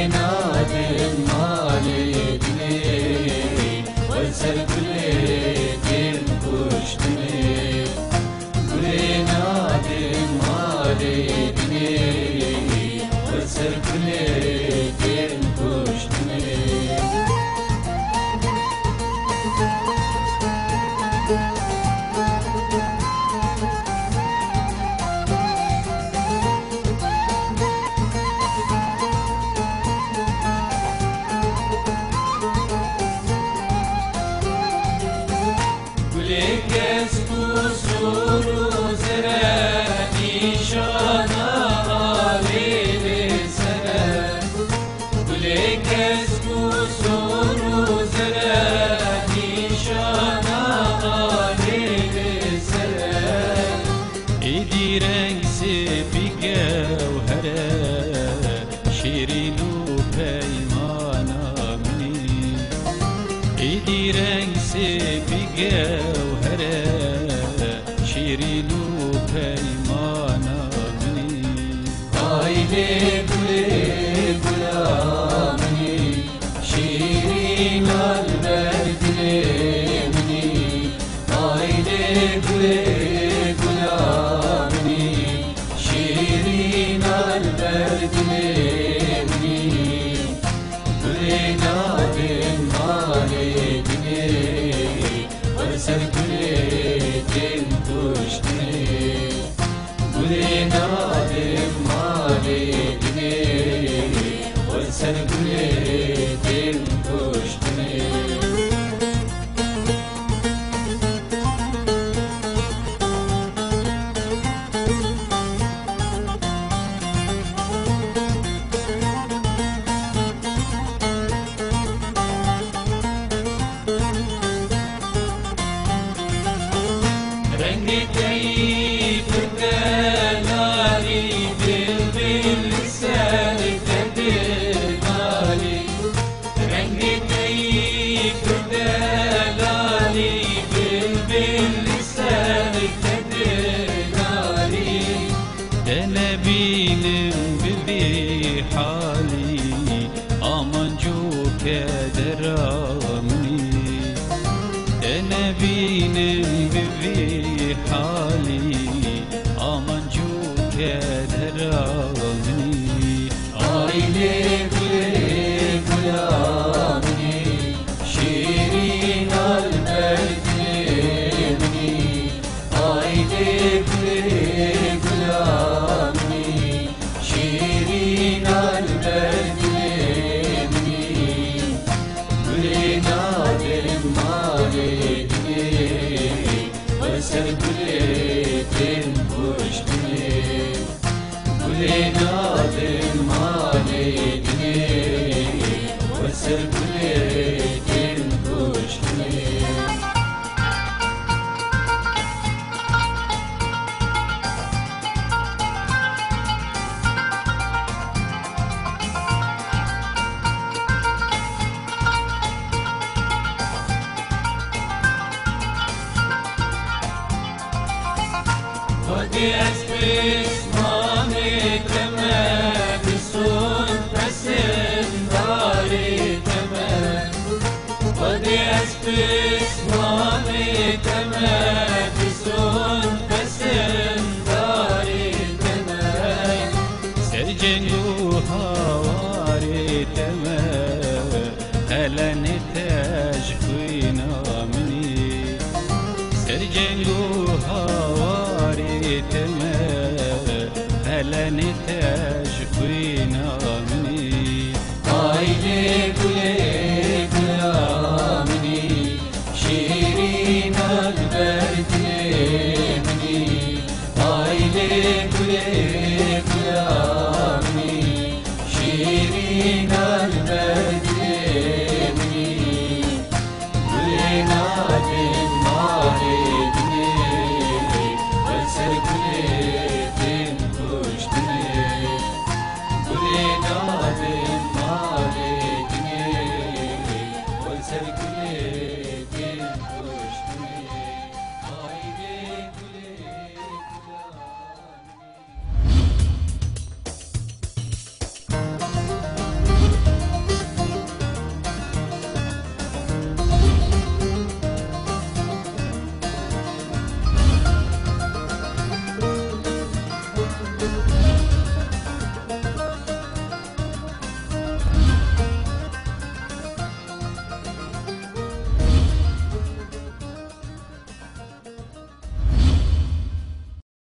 نادم مالدني وانسر كل دين كشتني قولي نادم مالدني وانسر كل دين كشتني Lekes kusuru zerani şana alili sene Lekes kusuru zerani şana alili sene İdi renksi bir gevhere şirinu peymana mini İdi renksi bir gevhere şirinu peymana mini Aile gule gulamini şirin alberdine mini Aile gule gulamini şirin alberdine mini Gule nadim maledine وانسر كل دين كشتني قولي نادم مالدني وانسر كل دين كشتني Rengi teyip delali bilbil seni tedirgali Rengi teyip delali bilbil seni tedirgali Denebilim bir hali amancu kederami Denebilim bir hali amancu kederami Aile güle gulamini şirin alberdini Aile güle gulamini şirin alberdini Güle nadim maledini وانسر كل دين كشتني قولي نادم مالدني وانسر كل دين كشتني Odi espris mani temed sun pesin dari temed Odi espris mani temed sun pesin dari temed Sercengu havari temed heleni tejhina mini Sercengu havari هلني تشكينا مني Aile güle gulamini şirin alberdini Aile güle gulamini şirin alberdini